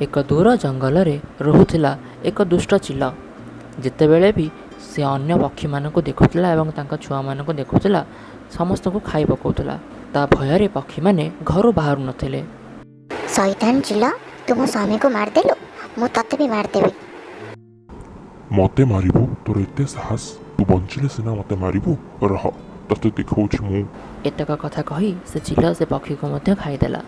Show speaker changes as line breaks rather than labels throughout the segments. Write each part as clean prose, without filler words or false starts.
ଏକ ଦୂର ଜଙ୍ଗଲରେ ରହୁଥିଲା ଏକ ଦୁଷ୍ଟ ଚିଲ। ଯେତେବେଳେ ବି ସେ ଅନ୍ୟ ପକ୍ଷୀମାନଙ୍କୁ ଦେଖୁଥିଲା ଏବଂ ତାଙ୍କ ଛୁଆମାନଙ୍କୁ ଦେଖୁଥିଲା, ସମସ୍ତଙ୍କୁ ଖାଇ ପକାଉଥିଲା। ତା ଭୟରେ ପକ୍ଷୀମାନେ ଘରୁ ବାହାରୁ ନଥିଲେ।
ଶଇତାନ ଚିଲ, ତୁ ମୋ ସ୍ୱାମୀକୁ ମାରିଦେଲୁ, ମୁଁ ତତେ ବି ମାରିଦେବି।
ମତେ ମାରିବୁ? ତୋର ଏତେ ସାହସ? ତୁ ବଞ୍ଚିଲେ ସିନା ମତେ ମାରିବୁ। ରହ, ତତେ ଦେଖଉଛି ମୁଁ।
ଏତକ କଥା କହି ସେ ଚିଲ ସେ ପକ୍ଷୀକୁ ମଧ୍ୟ ଖାଇଦେଲା।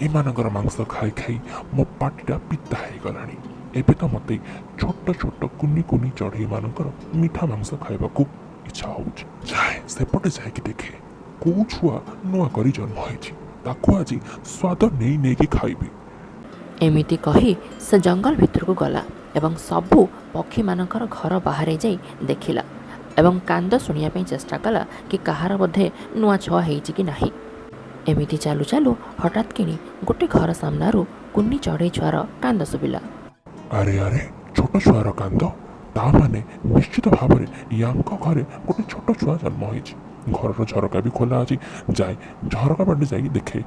ଏମାନଙ୍କର ମାଂସ ଖାଇ ଖାଇ ମୋ ପାଟିଟା ପିତା ହେଇଗଲାଣି। ଏବେ ତ ମତେ ଛୋଟ ଛୋଟ କୁନି କୁନି ଚଢ଼େଇମାନଙ୍କର ମିଠା ମାଂସ ଖାଇବାକୁ ଇଚ୍ଛା ହେଉଛି। ଯାଏ ସେପଟେ ଯାଇକି ଦେଖେ କୋଉ ଛୁଆ ନୂଆ କରି ଜନ୍ମ ହେଇଛି, ତାକୁ ଆଜି ସ୍ୱାଦ ନେଇ ନେଇକି ଖାଇବି।
ଏମିତି କହି ସେ ଜଙ୍ଗଲ ଭିତରକୁ ଗଲା ଏବଂ ସବୁ ପକ୍ଷୀମାନଙ୍କର ଘର ବାହାରେ ଯାଇ ଦେଖିଲା ଏବଂ କାନ୍ଦ ଶୁଣିବା ପାଇଁ ଚେଷ୍ଟା କଲା କି କାହାର ବୋଧେ ନୂଆ ଛୁଆ ହେଇଛି କି ନାହିଁ। ଏମିତି ଚାଲୁ ଚାଲୁ ହଠାତ୍ କିଣି ଗୋଟେ ଘର ସାମ୍ନାରୁ କୁନି ଚଢ଼େଇ ଛୁଆର କାନ୍ଦ ଶୁଭିଲା।
ଆରେ ଆରେ, ଛୋଟ ଛୁଆର କାନ୍ଦ? ତା ମାନେ ନିଶ୍ଚିତ ଭାବରେ ୟାଙ୍କ ଘରେ ଗୋଟେ ଛୋଟ ଛୁଆ ଜନ୍ମ ହେଇଛି। ଘରର ଝରକା ବି ଖୋଲା ଅଛି। ଯାଏ ଝରକା ବାଟେ ଯାଇକି ଦେଖେ।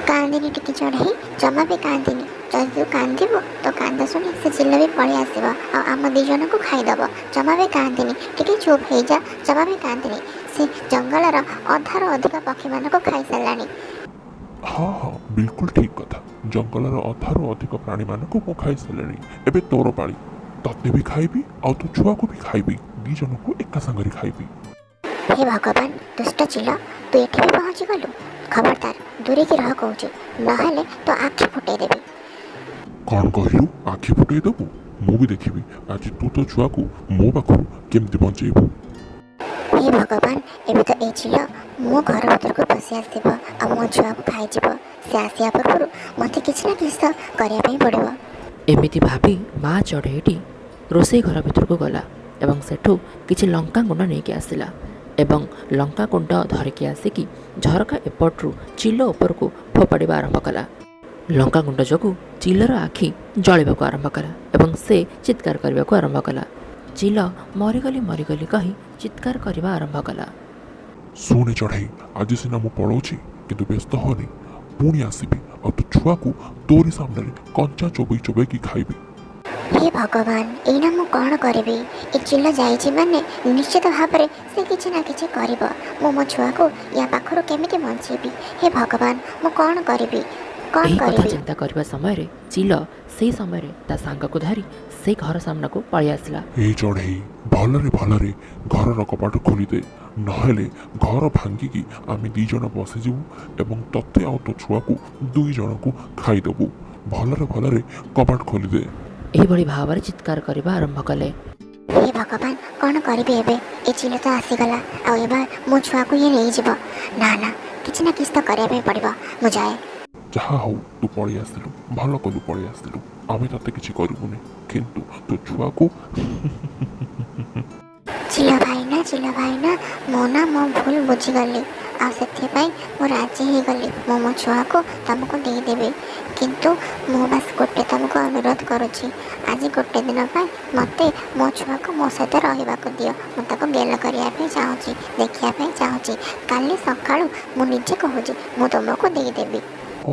କାନ୍ଦିନି ଟିକେ ଚଢ଼େଇ, ଜମା ବି କାନ୍ଦିନି। ଯଦି ତୁ କାନ୍ଦିବୁ ତ କାନ୍ଦ ଶୁଣି ସେ ଚିଲ ବି ପଳେଇ ଆସିବ ଆଉ ଆମ ଦୁଇ ଜଣଙ୍କୁ ଖାଇଦେବ। ଜମା ବି କାନ୍ଦିନି, ଟିକେ ଚୁପ୍ ହେଇଯା, ଜମା ବି କାନ୍ଦିନି। ସେ ଜଙ୍ଗଲର ଅଧାରୁ ଅଧିକ ପକ୍ଷୀମାନଙ୍କୁ ଖାଇସାରିଲାଣି।
ହଁ ହଁ, ବିଲକୁଲ ଠିକ୍ କଥା। ଜଙ୍ଗଲର ଅଧାରୁ ଅଧିକ ପ୍ରାଣୀମାନଙ୍କୁ ମୁଁ ଖାଇସାରିଲିଣି। ଏବେ ତୋର ପାଳି। ତତେ ବି ଖାଇବି ଆଉ ତୋ ଛୁଆକୁ ବି ଖାଇବି। ଦି ଜଣଙ୍କୁ ଏକା ସାଙ୍ଗରେ ଖାଇବି।
ହେ ଭଗବାନ, ଦୁଷ୍ଟ ଚିଲ, ତୁ ଏଠି ବି ପହଞ୍ଚିଗଲୁ। ଖବରଦାର, ଦୂରେଇକି ରହ କହୁଛି, ନହେଲେ ତୋ ଆଖି ଫୁଟେଇ ଦେବି।
କ'ଣ କହିଲୁ? ଆଖି ଫୁଟେଇ ଦେବୁ? ମୁଁ ବି ଦେଖିବି ଆଜି ତୁ ତୋ ଛୁଆକୁ ମୋ ପାଖରୁ କେମିତି ବଞ୍ଚେଇବୁ।
ହେ ଭଗବାନ, ଏବେ ତ ଏ ଚିଲ ମୋ ଘର ଭିତରକୁ ପଶି ଆସିବ ଆଉ ମୋ ଛୁଆକୁ ଖାଇଯିବ। ସେ ଆସିବା ପୂର୍ବରୁ ମୋତେ କିଛି ନା କିଛି ତ କରିବା ପାଇଁ ପଡ଼ିବ।
ଏମିତି ଭାବି ମା ଚଢ଼େଇଟି ରୋଷେଇ ଘର ଭିତରକୁ ଗଲା ଏବଂ ସେଠୁ କିଛି ଲଙ୍କାଗୁଣ୍ଡ ନେଇକି ଆସିଲା ଏବଂ ଲଙ୍କାଗୁଣ୍ଡ ଧରିକି ଆସିକି ଝରକା ଏପଟରୁ ଚିଲ ଉପରକୁ ଫୋପାଡ଼ିବା ଆରମ୍ଭ କଲା। ଲଙ୍କାଗୁଣ୍ଡ ଯୋଗୁଁ ଚିଲର ଆଖି ଜଳିବାକୁ ଆରମ୍ଭ କଲା ଏବଂ ସେ ଚିତ୍କାର କରିବାକୁ ଆରମ୍ଭ କଲା। ଚିଲ ମରିଗଲି ମରିଗଲି କହି ଚିତ୍କାର କରିବା ଆରମ୍ଭ କଲା।
ଶୁଣେ ଚଢ଼େଇ, ଆଜି ସିନା ମୁଁ ପଳଉଛି, କିନ୍ତୁ ବ୍ୟସ୍ତ ହନି। ପୁଣି ଆସିବି ଆଉ ତୋ ଛୁଆକୁ ତୋରି ସାମ୍ନାରେ କଞ୍ଚା ଚୋବେଇ ଚୋବେଇକି ଖାଇବି।
ହେ ଭଗବାନ, ଏଇନା ମୁଁ କ'ଣ କରିବି? ଏ ଚିଲ ଯାଇଛି ମାନେ ନିଶ୍ଚିତ ଭାବରେ ସେ କିଛି ନା କିଛି କରିବ। ମୁଁ ମୋ ଛୁଆକୁ ୟା ପାଖରୁ କେମିତି ବଞ୍ଚେଇବି? ହେ ଭଗବାନ, ମୁଁ କ'ଣ କରିବି? କ'ଣ
ଏହି କଥା
କରିବି?
ଚିନ୍ତା କରିବା ସମୟରେ ଚିଲ ସେହି ସମୟରେ ତା ସାଙ୍ଗକୁ ଧରି ସେଇ ଘର ସାମ୍ନାକୁ ପଳେଇ ଆସିଲା।
ଏଇ ଚଢ଼େଇ, ଭଲରେ ଭଲରେ ଘରର କବାଟ ଖୋଲିଦେ, ନହେଲେ ଘର ଭାଙ୍ଗିକି ଆମେ ଦି ଜଣ ବସିଯିବୁ ଏବଂ ତତେ ଆଉ ତୋ ଛୁଆକୁ ଦୁଇ ଜଣକୁ ଖାଇଦେବୁ। ଭଲରେ ଭଲରେ କବାଟ ଖୋଲିଦେ।
ଏହିଭଳି ଭାବରେ ଚିତ୍କାର କରିବା ଆରମ୍ଭ କଲେ।
ହେ ଭଗବାନ, କ'ଣ କରିବି ଏବେ? ଏ ଚିଲ ତ ଆସିଗଲା ଆଉ ଏବେ ମୋ ଛୁଆକୁ ଇଏ ନେଇଯିବ। ନା ନା, କିଛି ନା କିଛି ତ କରିବା ପାଇଁ ପଡ଼ିବ। ମୁଁ ଯାଏ।
ଯାହା ହଉ, ତୁ ପଳେଇ ଆସିଲୁ, ଭଲ କଲୁ ପଳେଇ ଆସିଲୁ। ଆମେ ତତେ କିଛି କରିବୁନି, କିନ୍ତୁ ତୋ ଛୁଆକୁ
ଚିଲ ଭାଇନା, ମୁଁ ନା ମୋ ଭୁଲ ବୁଝିଗଲି ଆଉ ସେଥିପାଇଁ ମୁଁ ରାଜି ହେଇଗଲି। ମୁଁ ମୋ ଛୁଆକୁ ତୁମକୁ ଦେଇଦେବି, କିନ୍ତୁ ମୁଁ ବାସ୍ ଗୋଟେ ତୁମକୁ ଅନୁରୋଧ କରୁଛି, ଆଜି ଗୋଟେ ଦିନ ପାଇଁ ମୋତେ ମୋ ଛୁଆକୁ ମୋ ସହିତ ରହିବାକୁ ଦିଅ। ମୁଁ ତାକୁ ଗେଲ କରିବା ପାଇଁ ଚାହୁଁଛି, ଦେଖିବା ପାଇଁ ଚାହୁଁଛି। କାଲି ସକାଳୁ ମୁଁ ନିଜେ କହୁଛି ମୁଁ ତୁମକୁ ଦେଇଦେବି।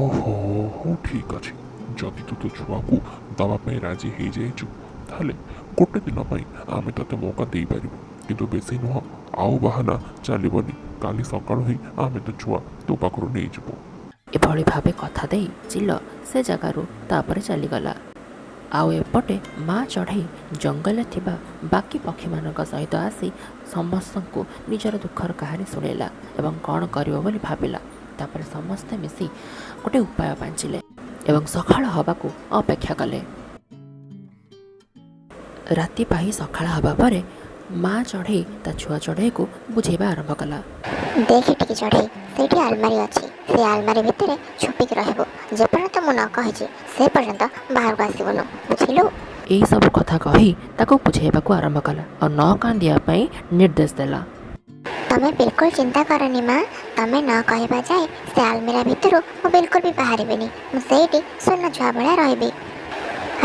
ଓହୋ, ହଉ ଠିକ୍ ଅଛି। ଯଦି ତୁ ତୋ ଛୁଆକୁ ଦେବା ପାଇଁ ରାଜି ହେଇଯାଇଛୁ, ତାହେଲେ ଗୋଟେ ଦିନ ପାଇଁ ଆମେ ତତେ ମୌକା ଦେଇପାରିବୁ, କିନ୍ତୁ ବେଶୀ ନୁହଁ। ଆଉ ବାହାନା ଚାଲିବନି। କାଲି ସକାଳୁ ହିଁ ଆମେ ତୋ ଛୁଆ ତୋ ପାଖରୁ ନେଇଯିବୁ।
ଏଭଳି ଭାବେ କଥା ଦେଇ ଚିଲ ସେ ଜାଗାରୁ ତାପରେ ଚାଲିଗଲା। ଆଉ ଏପଟେ ମା ଚଢ଼େଇ ଜଙ୍ଗଲରେ ଥିବା ବାକି ପକ୍ଷୀମାନଙ୍କ ସହିତ ଆସି ସମସ୍ତଙ୍କୁ ନିଜର ଦୁଃଖର କାହାଣୀ ଶୁଣେଇଲା ଏବଂ କ'ଣ କରିବ ବୋଲି ଭାବିଲା। ତାପରେ ସମସ୍ତେ ମିଶି ଗୋଟେ ଉପାୟ ପାଞ୍ଚିଲେ ଏବଂ ସକାଳ ହେବାକୁ ଅପେକ୍ଷା କଲେ। ରାତି ପାହି ସକାଳ ହେବା ପରେ ମା ଚଢ଼େଇ ତା ଛୁଆ ଚଢ଼େଇକୁ ବୁଝେଇବା ଆରମ୍ଭ କଲା।
ଦେଖ ଟିକେ ଚଢ଼େଇ, ସେଇଠି ଆଲମାରି ଅଛି। ସେ ଆଲମାରି ଭିତରେ ଛୁପିକି ରହିବୁ। ଯେପର୍ଯ୍ୟନ୍ତ ମୁଁ ନ କହିଛି ସେ ପର୍ଯ୍ୟନ୍ତ ବାହାରକୁ ଆସିବୁନୁ, ବୁଝିଲୁ?
ଏହିସବୁ କଥା କହି ତାକୁ ବୁଝେଇବାକୁ ଆରମ୍ଭ କଲା ଆଉ ନ କାନ୍ଦିବା ପାଇଁ ନିର୍ଦ୍ଦେଶ ଦେଲା।
ତମେ ବିଲକୁଲ ଚିନ୍ତା କରନି ମା, ତମେ ନ କହିବା ଯାଏ ସେ ଆଲମିରା ଭିତରୁ ମୁଁ ବିଲକୁଲ ବି ବାହାରିବିନି। ମୁଁ ସେଇଠି ଶୂନ ଛୁଆ ଭଳିଆ ରହିବି।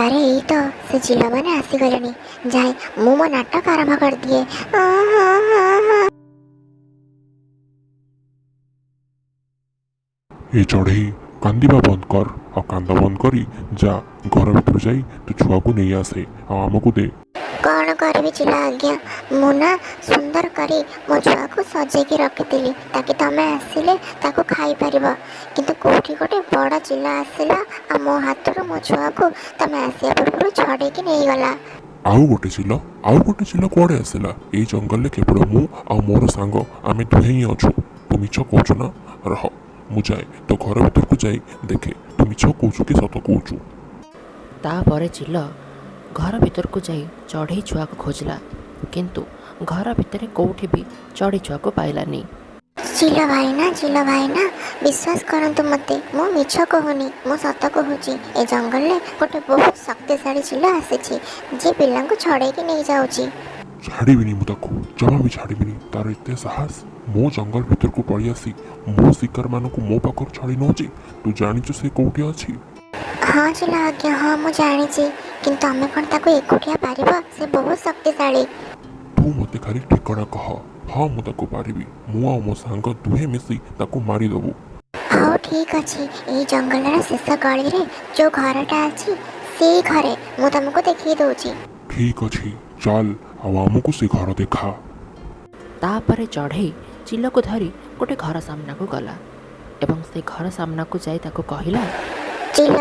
ଆରେ ଏଇ ତ ସେ ଚିଲମାନେ ଆସିଗଲେଣି। ଯାଏ ମୁଁ ମୋ ନାଟକ ଆରମ୍ଭ କରିଦିଏ।
ଏ ଚଢ଼େଇ କାନ୍ଦିବା ବନ୍ଦ କର ଆଉ କାନ୍ଦ ବନ୍ଦ କରି ଯା ଘର ଭିତରୁ ଯାଇ ତୁ ଛୁଆକୁ ନେଇ ଆସେ ଆଉ ଆମକୁ ଦେ।
କ'ଣ କରିବି ଚିଲା ଆଜ୍ଞା, ମୁଁ ନା ସୁନ୍ଦର କରି ମୋ ଛୁଆକୁ ସଜେଇକି ରଖିଥିଲି ତାକି ତମେ ଆସିଲେ ତାକୁ ଖାଇପାରିବ, କିନ୍ତୁ କେଉଁଠି ଗୋଟେ ବଡ଼ ଚିଲା ଆସିଲା ଆଉ ମୋ ହାତରୁ ମୋ ଛୁଆକୁ ତମେ ଆସିବା ପୂର୍ବରୁ ଛଡ଼େଇକି ନେଇଗଲା।
ଆଉ ଗୋଟେ ଚିଲ କୁଆଡ଼େ ଆସିଲା? ଏଇ ଜଙ୍ଗଲରେ କେବଳ ମୁଁ ଆଉ ମୋର ସାଙ୍ଗ ଆମେ ଦୁହେଁ ହିଁ ଅଛୁ। ତୁ ମିଛ କହୁଛୁ ନା? ରହ ମୁଁ ଯାଏ ତୋ ଘର ଭିତରକୁ ଯାଇ ଦେଖେ ତୁ ମିଛ କହୁଛୁ କି ସତ କହୁଛୁ।
ତାପରେ ଚିଲ ଘର ଭିତରକୁ ଯାଇ ଚଢ଼େଇ ଛୁଆକୁ ଖୋଜିଲା, କିନ୍ତୁ ଘର ଭିତରେ କେଉଁଠି ବି ଚଢ଼େଇ ଛୁଆକୁ ପାଇଲାନି।
ଚିଲ ଭାଇନା ବିଶ୍ୱାସ କରନ୍ତୁ ମୋତେ, ମୁଁ ମିଛ କହୁନି, ମୁଁ ସତ କହୁଛି। ଏ ଜଙ୍ଗଲରେ ଗୋଟେ ବହୁତ ଶକ୍ତିଶାଳୀ ଚିଲ ଆସିଛି ଯିଏ ପିଲାଙ୍କୁ ଛଡ଼େଇକି ନେଇଯାଉଛି।
ଛାଡ଼ିବିନି ମୁଁ ତାକୁ, ଜମା ବି ଛାଡ଼ିବିନି। ତାର ଏତେ ସାହସ ମୋ ଜଙ୍ଗଲ ଭିତରକୁ ପଳେଇ ଆସି ମୋ ଶିକାରମାନଙ୍କୁ ମୋ ପାଖରୁ ଛାଡ଼ି ନେଉଛି। ତୁ ଜାଣିଛୁ ସେ କେଉଁଠି ଅଛି?
ହଁ ଚିଲ ଆଜ୍ଞା, ହଁ ମୁଁ ଜାଣିଛି, କିନ୍ତୁ ଆମେ କ'ଣ ତାକୁ ଏକୁଟିଆ ପାରିବ? ସେ ବହୁତ ଶକ୍ତିଶାଳୀ।
ତୁ ମୋତେ ଖାଲି ଠିକଣା କହ। ହଁ ମୁଁ ତାକୁ ପାରିବି। ମୁଁ ଆଉ ମୋ ସାଙ୍ଗ ଦୁହେଁ ମିଶି ତାକୁ ମାରିଦେବୁ।
ହଉ ଠିକ୍ ଅଛି, ଏଇ ଜଙ୍ଗଲର ଶେଷ ଗଳିରେ ଯେଉଁ ଘରଟା ଅଛି ସେଇ ଘରେ ମୁଁ ତମକୁ ଦେଖେଇ ଦେଉଛି।
ଠିକ୍ ଅଛି ଚାଲ ଆଉ ଆମକୁ ସେ ଘର ଦେଖା।
ତାପରେ ଚଢ଼େଇ ଚିଲକୁ ଧରି ଗୋଟେ ଘର ସାମ୍ନାକୁ ଗଲା ଏବଂ ସେ ଘର ସାମ୍ନାକୁ ଯାଇ ତାକୁ କହିଲା,
ଚିଲ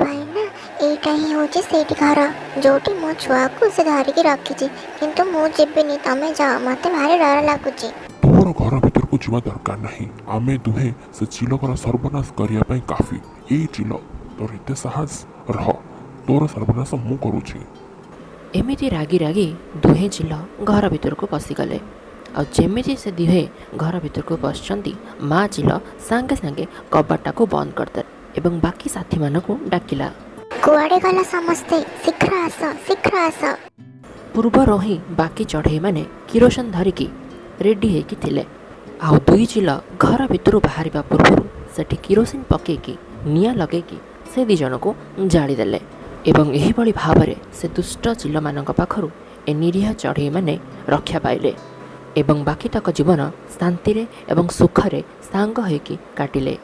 ଭାଇନା ଏଇଟା ହିଁ ହେଉଛି ସେଇଠି ଘର ଯେଉଁଠି ମୋ ଛୁଆକୁ ସେ ଧରିକି ରଖିଛି, କିନ୍ତୁ ମୁଁ ଯିବିନି, ତମେ ଯାଅ, ମୋତେ ଭାରି ଡର ଲାଗୁଛି।
ତୋର ଘର ଭିତରକୁ ଯିବା ଦରକାର ନାହିଁ। ଆମେ ଦୁହେଁ ସେ ଚିଲକର ସର୍ବନାଶ କରିବା ପାଇଁ କାଫି। ଏଇ ଚିଲ ତୋର ଏତେ ସାହସ, ରହ ତୋର ସର୍ବନାଶ ମୁଁ କରୁଛି।
ଏମିତି ରାଗି ରାଗି ଦୁହେଁ ଚିଲ ଘର ଭିତରକୁ ପଶିଗଲେ। ଆଉ ଯେମିତି ସେ ଦୁହେଁ ଘର ଭିତରକୁ ପଶିଛନ୍ତି, ମା ଚିଲ ସାଙ୍ଗେ ସାଙ୍ଗେ କବାଟଟାକୁ ବନ୍ଦ କରିଦେଲେ ଏବଂ ବାକି ସାଥୀମାନଙ୍କୁ ଡାକିଲା।
କୁଆଡ଼େ ଗଲ ସମସ୍ତେ? ଶୀଘ୍ର ଆସ।
ପୂର୍ବରୁ ହିଁ ବାକି ଚଢ଼େଇମାନେ କିରୋସିନ ଧରିକି ରେଡ଼ି ହେଇକି ଥିଲେ। ଆଉ ଦୁଇ ଚିଲ ଘର ଭିତରୁ ବାହାରିବା ପୂର୍ବରୁ ସେଠି କିରୋସିନ ପକେଇକି ନିଆଁ ଲଗେଇକି ସେ ଦୁଇ ଜଣକୁ ଜାଳିଦେଲେ ଏବଂ ଏହିଭଳି ଭାବରେ ସେ ଦୁଷ୍ଟ ଚିଲମାନଙ୍କ ପାଖରୁ ଏ ନିରୀହ ଚଢ଼େଇମାନେ ରକ୍ଷା ପାଇଲେ ଏବଂ ବାକି ତକ ଜୀବନ ଶାନ୍ତିରେ ଏବଂ ସୁଖରେ ସାଙ୍ଗ ହୋଇକି କାଟିଲେ।